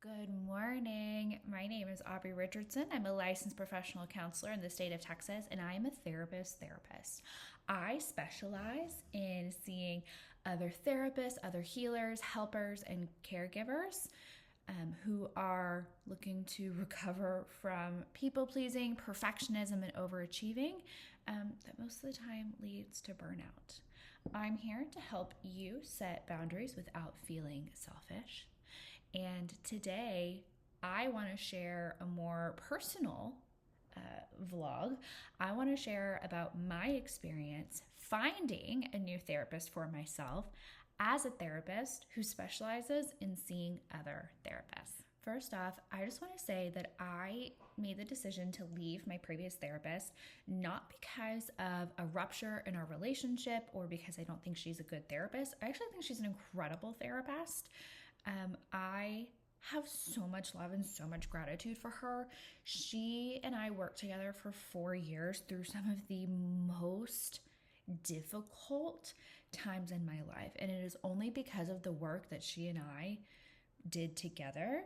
Good morning. My name is Aubrey Richardson. I'm a licensed professional counselor in the state of Texas, and I am a therapist. I specialize in seeing other therapists, other healers, helpers, and caregivers who are looking to recover from people pleasing, perfectionism, and overachieving that most of the time leads to burnout. I'm here to help you set boundaries without feeling selfish. And today, I want to share a more personal vlog. I want to share about my experience finding a new therapist for myself as a therapist who specializes in seeing other therapists. First off, I just want to say that I made the decision to leave my previous therapist not because of a rupture in our relationship or because I don't think she's a good therapist. I actually think she's an incredible therapist. I have so much love and so much gratitude for her. She and I worked together for 4 years through some of the most difficult times in my life. And it is only because of the work that she and I did together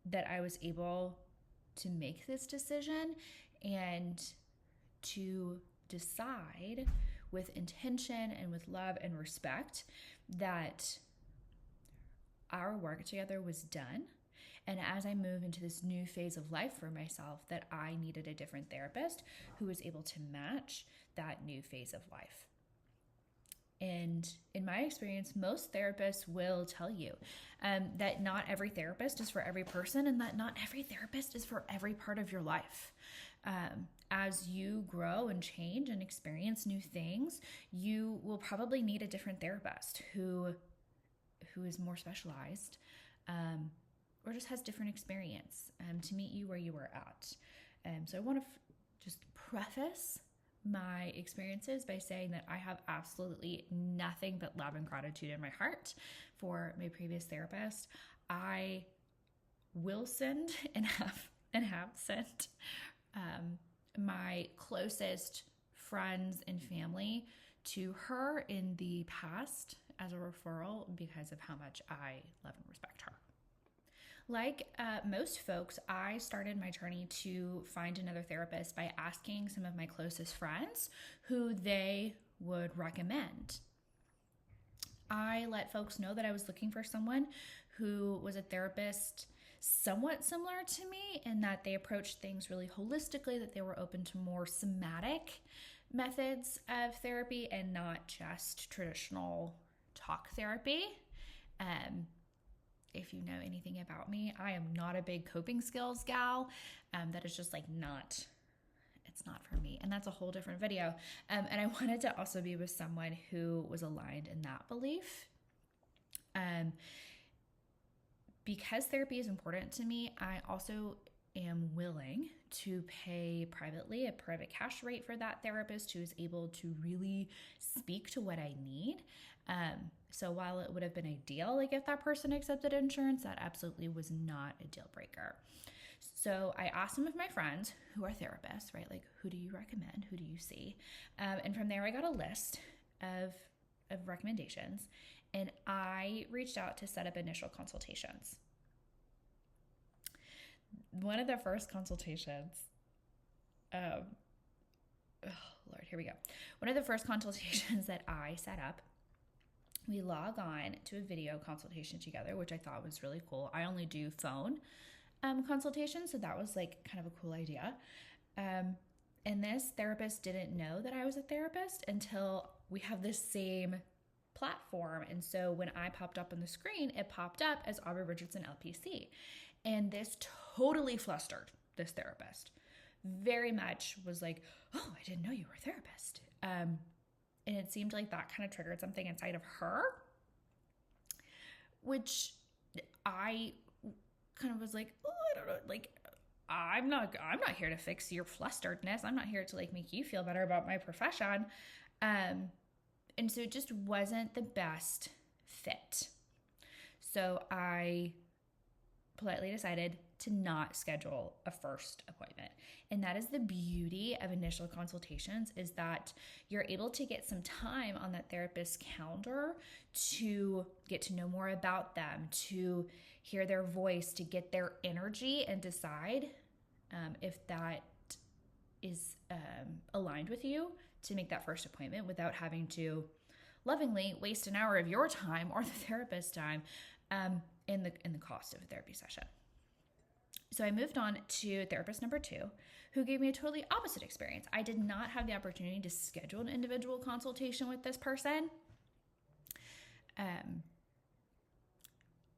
that I was able to make this decision and to decide with intention and with love and respect that our work together was done. And as I move into this new phase of life for myself, that I needed a different therapist who was able to match that new phase of life. And in my experience, most therapists will tell you that not every therapist is for every person and that not every therapist is for every part of your life. As you grow and change and experience new things, you will probably need a different therapist who is more specialized or just has different experience to meet you where you are at. So I want to just preface my experiences by saying that I have absolutely nothing but love and gratitude in my heart for my previous therapist. I will send and have sent my closest friends and family to her in the past as a referral because of how much I love and respect her. Like most folks, I started my journey to find another therapist by asking some of my closest friends who they would recommend. I let folks know that I was looking for someone who was a therapist somewhat similar to me in that they approached things really holistically, that they were open to more somatic methods of therapy and not just traditional talk therapy. If you know anything about me, I am not a big coping skills gal. That is just like it's not for me. And that's a whole different video. And I wanted to also be with someone who was aligned in that belief. Because therapy is important to me, I also am willing to pay privately a private cash rate for that therapist who is able to really speak to what I need. So while it would have been ideal, like if that person accepted insurance, that absolutely was not a deal breaker. So I asked some of my friends who are therapists, right? Like, who do you recommend? Who do you see? And from there, I got a list of recommendations, and I reached out to set up initial consultations. One of the first consultations, Lord, here we go. One of the first consultations that I set up, we log on to a video consultation together, which I thought was really cool. I only do phone consultations, so that was like kind of a cool idea. And this therapist didn't know that I was a therapist until we have this same platform. And so when I popped up on the screen, it popped up as Aubrey Richardson LPC. And this totally flustered this therapist. Very much was like, oh, I didn't know you were a therapist. And it seemed like that kind of triggered something inside of her, which I kind of was like, oh, I don't know, like, I'm not here to fix your flusteredness. I'm not here to like make you feel better about my profession. And so it just wasn't the best fit. So I politely decided to not schedule a first appointment. And that is the beauty of initial consultations, is that you're able to get some time on that therapist's calendar to get to know more about them, to hear their voice, to get their energy and decide if that is aligned with you to make that first appointment without having to lovingly waste an hour of your time or the therapist's time in the cost of a therapy session. So I moved on to therapist number 2, who gave me a totally opposite experience. I did not have the opportunity to schedule an individual consultation with this person.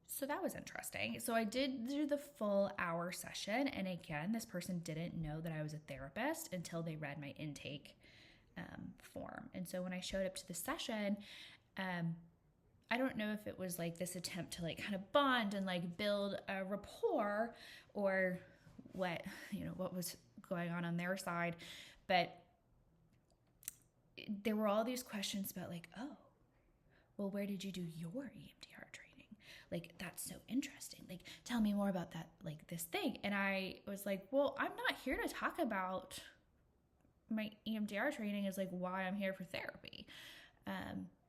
So that was interesting. So I did do the full hour session. And again, this person didn't know that I was a therapist until they read my intake form. And so when I showed up to the session, I don't know if it was like this attempt to like kind of bond and like build a rapport, or what was going on their side. But there were all these questions about like, oh, well, where did you do your EMDR training? Like, that's so interesting. Like, tell me more about that, like this thing. And I was like, well, I'm not here to talk about my EMDR training, is like why I'm here for therapy.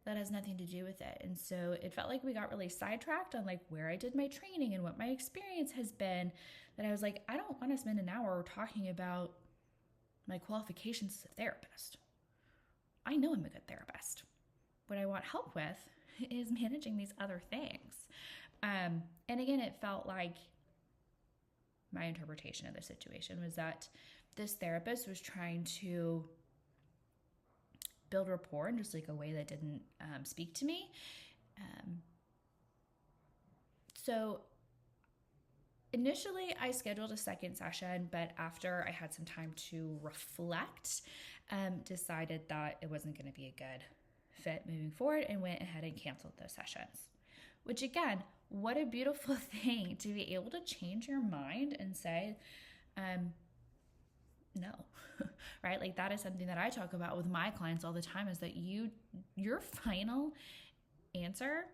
That has nothing to do with it. And so it felt like we got really sidetracked on like where I did my training and what my experience has been, that I was like, I don't want to spend an hour talking about my qualifications as a therapist. I know I'm a good therapist. What I want help with is managing these other things. And again, it felt like my interpretation of the situation was that this therapist was trying to build rapport in just like a way that didn't speak to me. So initially I scheduled a second session, but after I had some time to reflect, decided that it wasn't going to be a good fit moving forward, and went ahead and canceled those sessions. Which again, what a beautiful thing to be able to change your mind and say, no, right? Like that is something that I talk about with my clients all the time, is that your final answer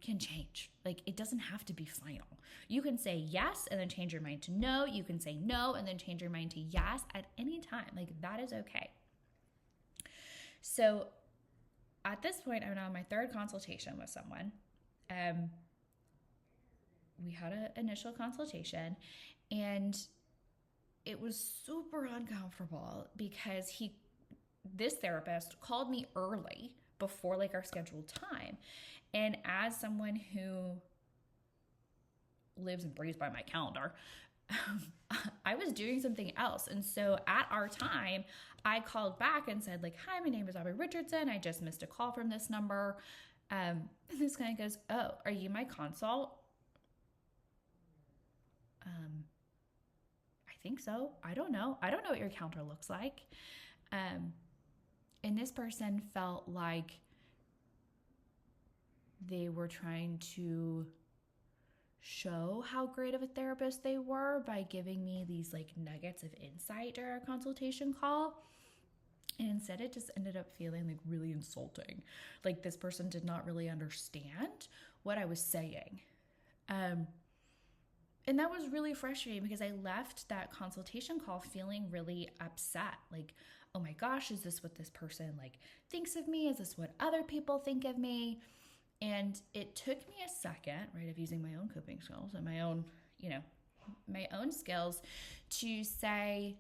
can change. Like it doesn't have to be final. You can say yes and then change your mind to no. You can say no and then change your mind to yes at any time. Like that is okay. So at this point, I'm on my third consultation with someone. We had an initial consultation, and it was super uncomfortable because this therapist called me early before like our scheduled time. And as someone who lives and breathes by my calendar, I was doing something else. And so at our time, I called back and said like, hi, my name is Aubrey Richardson. I just missed a call from this number. And this guy goes, oh, are you my consult? I think so. I don't know. I don't know what your counter looks like. And this person felt like they were trying to show how great of a therapist they were by giving me these like nuggets of insight during our consultation call. And instead it just ended up feeling like really insulting. Like this person did not really understand what I was saying. And that was really frustrating because I left that consultation call feeling really upset. Like, oh my gosh, is this what this person like thinks of me? Is this what other people think of me? And it took me a second, right, of using my own coping skills and my own skills to say,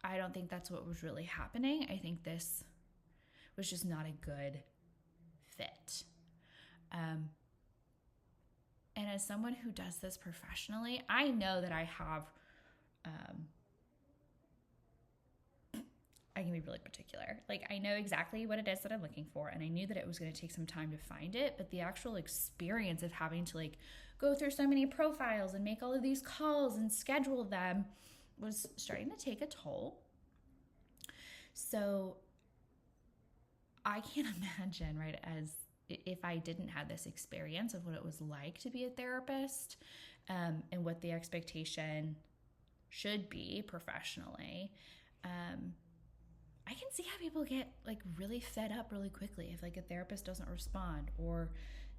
I don't think that's what was really happening. I think this was just not a good fit. And as someone who does this professionally, I know that I have, I can be really particular. Like I know exactly what it is that I'm looking for, and I knew that it was going to take some time to find it, but the actual experience of having to like go through so many profiles and make all of these calls and schedule them was starting to take a toll. So I can't imagine, right, as if I didn't have this experience of what it was like to be a therapist, and what the expectation should be professionally, I can see how people get like really fed up really quickly if like a therapist doesn't respond, or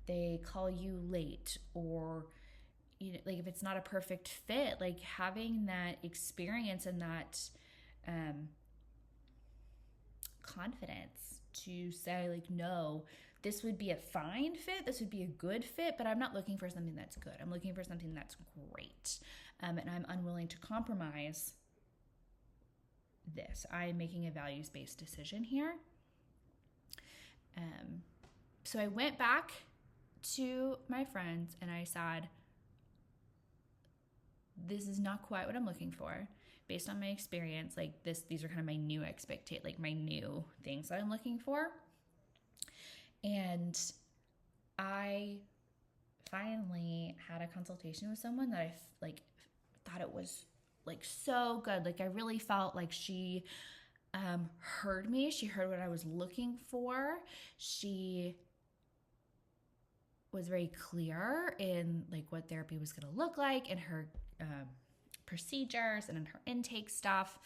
they call you late, or like if it's not a perfect fit, like having that experience and that confidence to say like, no, this would be a fine fit, this would be a good fit, but I'm not looking for something that's good. I'm looking for something that's great. And I'm unwilling to compromise this. I'm making a values-based decision here. So I went back to my friends and I said, this is not quite what I'm looking for. Based on my experience, like these are kind of my new my new things that I'm looking for. And I finally had a consultation with someone that I thought it was like so good. Like I really felt like she heard me. She heard what I was looking for. She was very clear in like what therapy was going to look like and her procedures and in her intake stuff.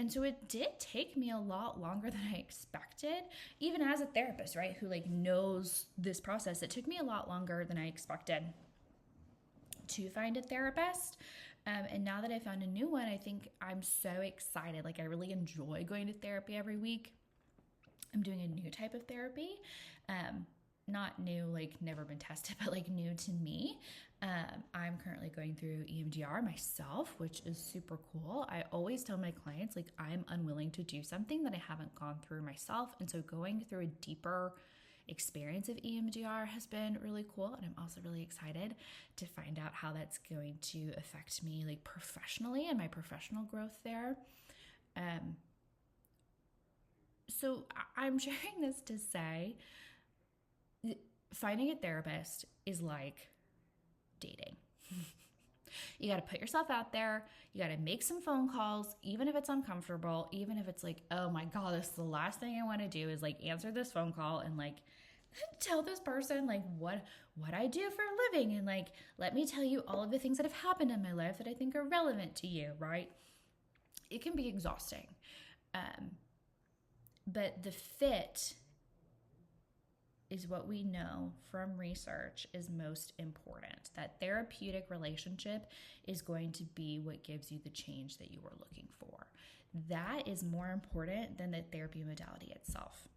And so it did take me a lot longer than I expected, even as a therapist, right, who like knows this process. It took me a lot longer than I expected to find a therapist. And now that I found a new one, I think I'm so excited. Like I really enjoy going to therapy every week. I'm doing a new type of therapy. Not new, like never been tested, but like new to me. I'm currently going through EMDR myself, which is super cool. I always tell my clients, like, I'm unwilling to do something that I haven't gone through myself. And so going through a deeper experience of EMDR has been really cool. And I'm also really excited to find out how that's going to affect me like professionally and my professional growth there. So I'm sharing this to say finding a therapist is like dating. You got to put yourself out there. You got to make some phone calls, even if it's uncomfortable, even if it's like, oh my God, this is the last thing I want to do is like answer this phone call and like tell this person like what I do for a living. And like, let me tell you all of the things that have happened in my life that I think are relevant to you, right? It can be exhausting. But the fit is what we know from research is most important. That therapeutic relationship is going to be what gives you the change that you are looking for. That is more important than the therapy modality itself.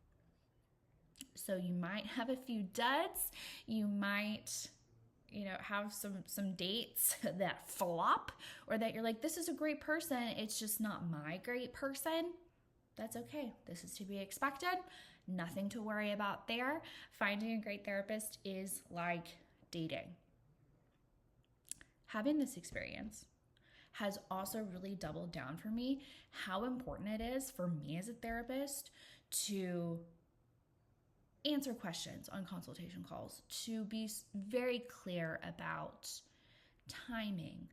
So you might have a few duds. You might, have some dates that flop, or that you're like, this is a great person, it's just not my great person. That's okay. This is to be expected. Nothing to worry about there. Finding a great therapist is like dating. Having this experience has also really doubled down for me how important it is for me as a therapist to answer questions on consultation calls, to be very clear about timing,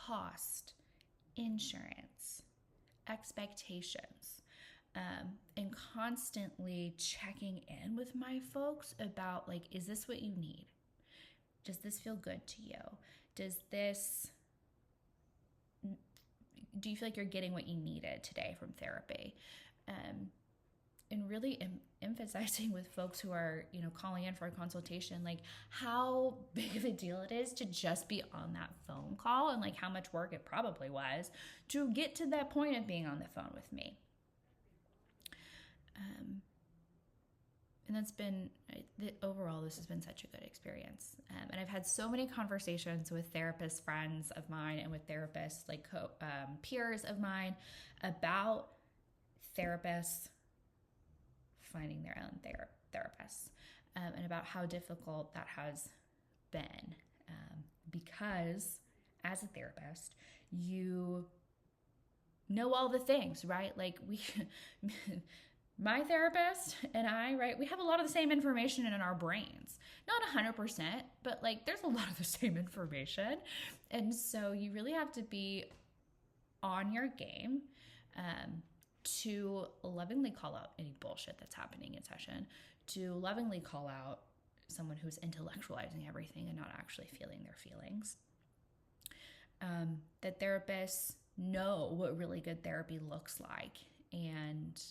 cost, insurance, expectations. And constantly checking in with my folks about like, is this what you need? Does this feel good to you? Do you feel like you're getting what you needed today from therapy? And really emphasizing with folks who are, calling in for a consultation, like how big of a deal it is to just be on that phone call and like how much work it probably was to get to that point of being on the phone with me. And that's been, overall, this has been such a good experience. And I've had so many conversations with therapist friends of mine and with therapists, like peers of mine, about therapists finding their own therapists, and about how difficult that has been. Because as a therapist, you know all the things, right? Like my therapist and I, right, we have a lot of the same information in our brains. Not 100%, but like there's a lot of the same information. And so you really have to be on your game to lovingly call out any bullshit that's happening in session, to lovingly call out someone who's intellectualizing everything and not actually feeling their feelings. That therapists know what really good therapy looks like and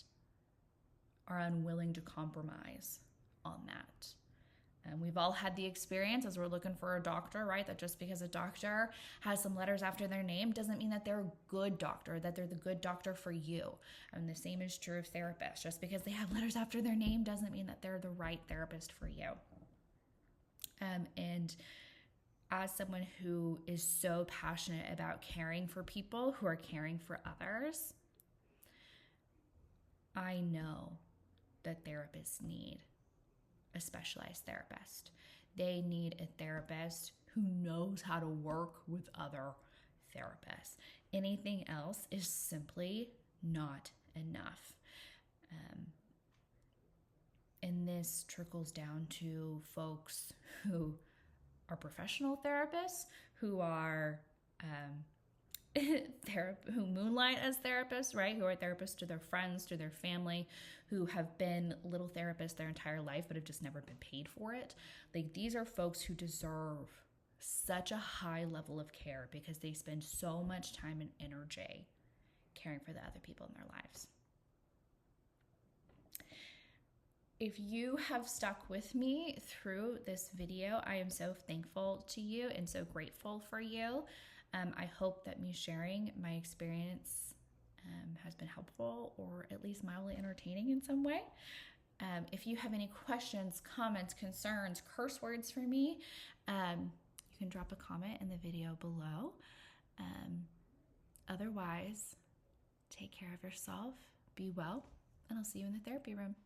are unwilling to compromise on that. And we've all had the experience as we're looking for a doctor, right? That just because a doctor has some letters after their name doesn't mean that they're a good doctor, that they're the good doctor for you. And the same is true of therapists. Just because they have letters after their name doesn't mean that they're the right therapist for you. And as someone who is so passionate about caring for people who are caring for others, I know that therapists need a specialized therapist. They need a therapist who knows how to work with other therapists. Anything else is simply not enough. And this trickles down to folks who are professional therapists, who are who moonlight as therapists, right? Who are therapists to their friends, to their family, who have been little therapists their entire life but have just never been paid for it. Like, these are folks who deserve such a high level of care because they spend so much time and energy caring for the other people in their lives. If you have stuck with me through this video, I am so thankful to you and so grateful for you. I hope that me sharing my experience has been helpful or at least mildly entertaining in some way. If you have any questions, comments, concerns, curse words for me, you can drop a comment in the video below. Otherwise, take care of yourself, be well, and I'll see you in the therapy room.